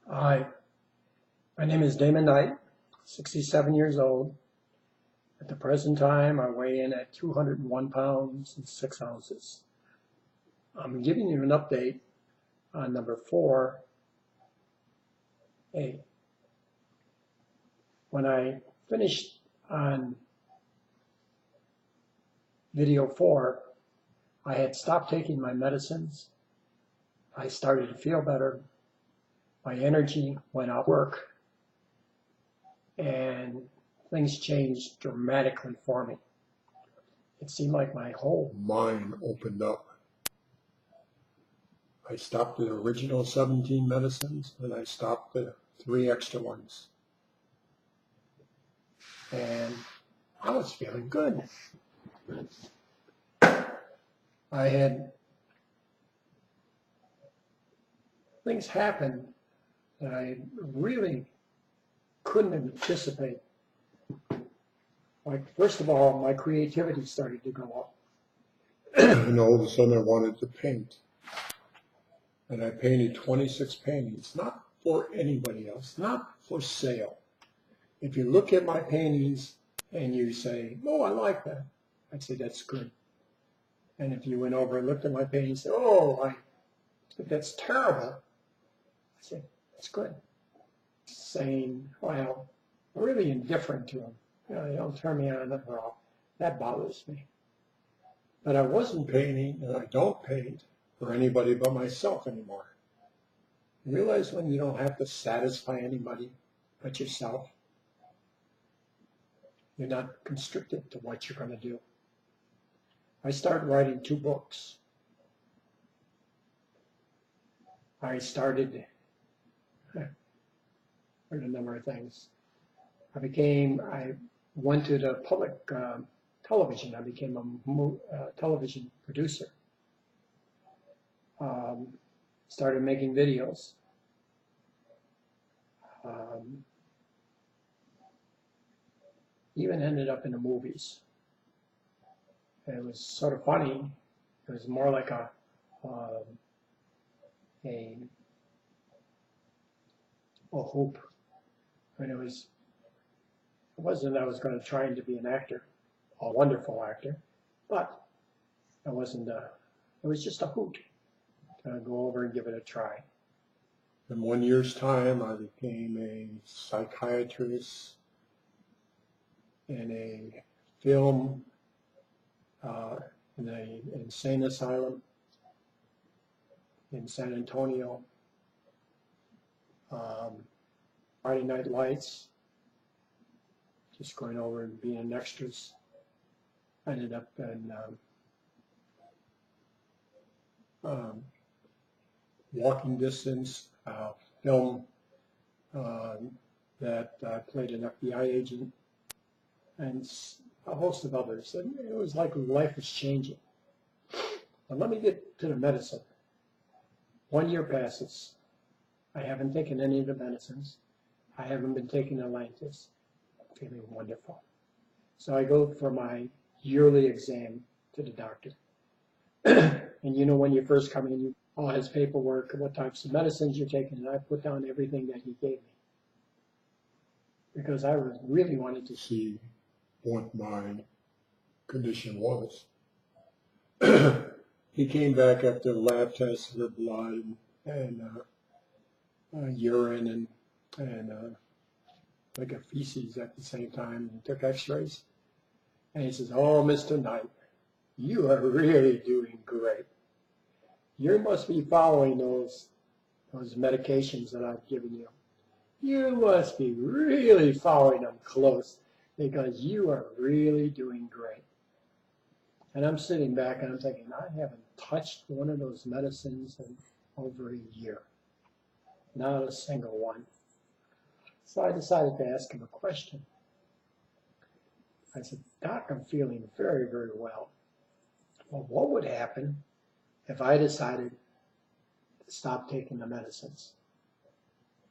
Hi, my name is Damon Knight, 67 years old. At the present time, I weigh in at 201 pounds and 6 ounces. I'm giving you an update on number 4A. When I finished on video 4, I had stopped taking my medicines. I started to feel better. My energy went up, work, and things changed dramatically for me. It seemed like my whole mind opened up. I stopped the original 17 medicines and I stopped the 3 extra ones. And I was feeling good. I had things happen that I really couldn't anticipate. Like, first of all, my creativity started to go up. And all of a sudden I wanted to paint. And I painted 26 paintings, not for anybody else, not for sale. If you look at my paintings and you say, oh, I like that, I'd say that's good. And if you went over and looked at my paintings and said, oh, I think that's terrible, I said, that's good. Saying, well, I'm really indifferent to them. You know, they don't turn me on enough at all. That bothers me. But I wasn't painting, and I don't paint for anybody but myself anymore. You realize when you don't have to satisfy anybody but yourself, you're not constricted to what you're going to do. I started writing 2 books. I started a number of things. I went to the public television. I became a television producer. Started making videos. Even ended up in the movies. And it was sort of funny. It was more like a hope. And it wasn't I was going to try to be an actor, a wonderful actor, but it wasn't. It was just a hoot to go over and give it a try. In 1 year's time, I became a psychiatrist in a film in an insane asylum in San Antonio. Friday Night Lights, just going over and being an extras. I ended up in Walking Distance, film that I played an FBI agent, and a host of others. And it was like life was changing. But let me get to the medicine. 1 year passes. I haven't taken any of the medicines. I haven't been taking Atlantis. I'm feeling wonderful. So I go for my yearly exam to the doctor. And you know, when you first come in, all his paperwork, what types of medicines you're taking, and I put down everything that he gave me. Because I really wanted to see what my condition was. He came back after the lab tests of the blood and urine and like a feces at the same time, and took x-rays. And he says, oh, Mr. Knight, you are really doing great. You must be following those medications that I've given you. You must be really following them close because you are really doing great. And I'm sitting back and I'm thinking, I haven't touched one of those medicines in over a year. Not a single one. So I decided to ask him a question. I said, Doc, I'm feeling very, very well. Well, what would happen if I decided to stop taking the medicines?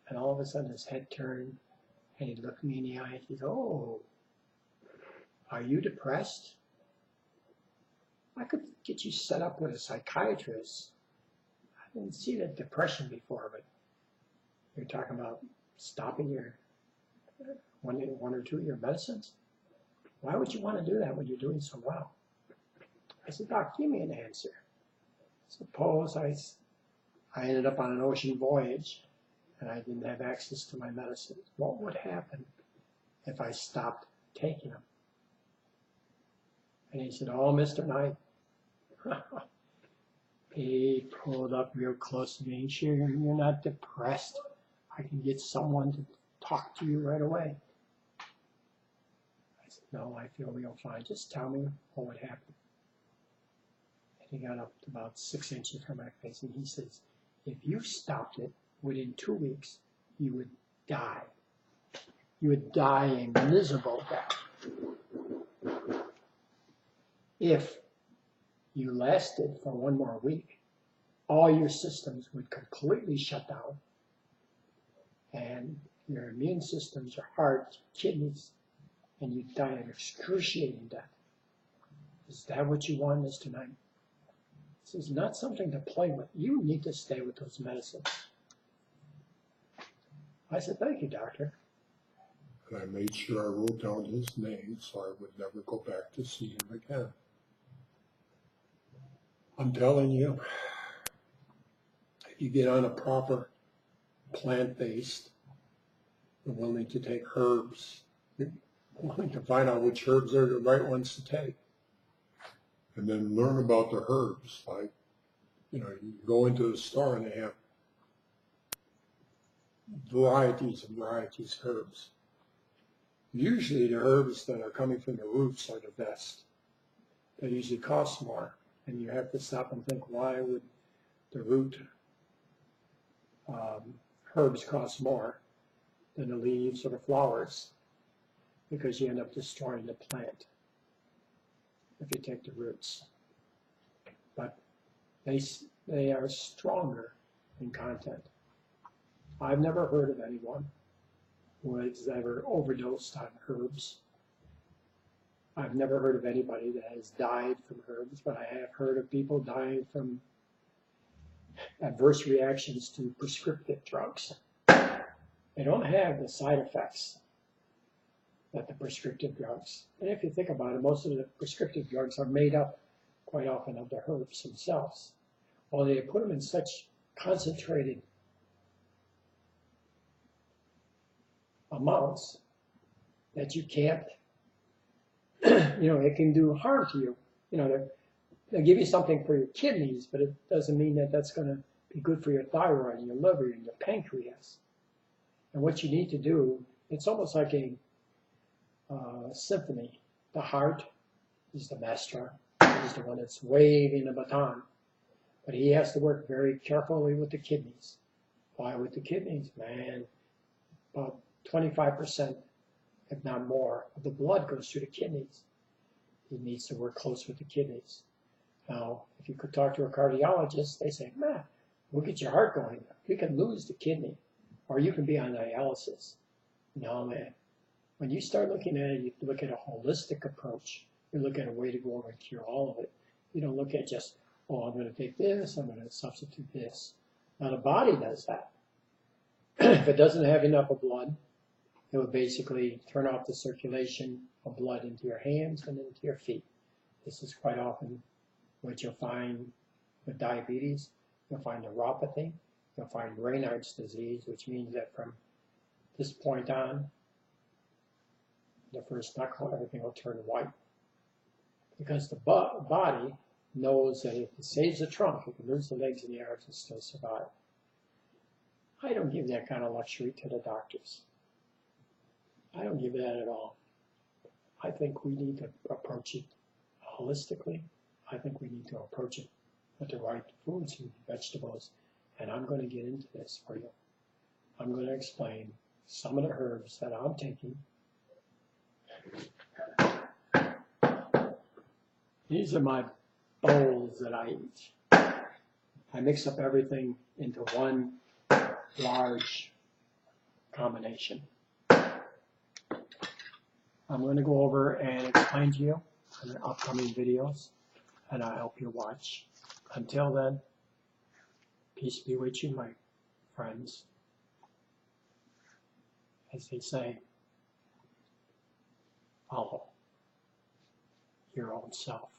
And all of a sudden his head turned and he looked me in the eye and he said, oh, are you depressed? I could get you set up with a psychiatrist. I didn't see that depression before, but You're talking about stopping your one or two of your medicines? Why would you want to do that when you're doing so well? I said, Doc, give me an answer. Suppose I ended up on an ocean voyage and I didn't have access to my medicines. What would happen if I stopped taking them? And he said, oh, Mr. Knight. He pulled up real close to me and said, you're not depressed. I can get someone to talk to you right away. I said, no, I feel real fine. Just tell me what would happen. And he got up to about 6 inches from my face and he says, if you stopped it within 2 weeks, you would die. You would die a miserable death. If you lasted for 1 more week, all your systems would completely shut down. And your immune systems, your heart, kidneys, and you'd die an excruciating death. Is that what you want, Mr. Knight? This is not something to play with. You need to stay with those medicines. I said, thank you, doctor. And I made sure I wrote down his name so I would never go back to see him again. I'm telling you, if you get on a proper plant-based, you're willing to take herbs, you're willing to find out which herbs are the right ones to take, and then learn about the herbs. Like, you go into the store and they have varieties and varieties of herbs. Usually the herbs that are coming from the roots are the best. They usually cost more. And you have to stop and think, why would the root herbs cost more than the leaves or the flowers? Because you end up destroying the plant if you take the roots. But they are stronger in content. I've never heard of anyone who has ever overdosed on herbs. I've never heard of anybody that has died from herbs, but I have heard of people dying from adverse reactions to prescriptive drugs. They don't have the side effects that the prescriptive drugs. And if you think about it, most of the prescriptive drugs are made up quite often of the herbs themselves. Well, they put them in such concentrated amounts that you can't, it can do harm to you. They'll give you something for your kidneys, but it doesn't mean that that's going to be good for your thyroid and your liver and your pancreas. And what you need to do, it's almost like a symphony. The heart is the maestro. He's the one that's waving the baton. But he has to work very carefully with the kidneys. Why with the kidneys? Man, about 25%, if not more, of the blood goes through the kidneys. He needs to work close with the kidneys. Now, if you could talk to a cardiologist, they say, man, we'll get your heart going. We can lose the kidney, or you can be on dialysis. No, man. When you start looking at it, you look at a holistic approach. You look at a way to go over and cure all of it. You don't look at just, oh, I'm going to take this, I'm going to substitute this. Now, the body does that. If it doesn't have enough of blood, it will basically turn off the circulation of blood into your hands and into your feet. This is quite often what you'll find with diabetes. You'll find neuropathy. You'll find Raynaud's disease, which means that from this point on, the first knuckle, everything will turn white. Because the body knows that if it saves the trunk, it can lose the legs and the arms and still survive. I don't give that kind of luxury to the doctors. I don't give that at all. I think we need to approach it holistically. I think we need to approach it with the right foods and vegetables. And I'm going to get into this for you. I'm going to explain some of the herbs that I'm taking. These are my bowls that I eat. I mix up everything into one large combination. I'm going to go over and explain to you in the upcoming videos, and I hope you watch. Until then, peace be with you, my friends. as they say, follow your own self.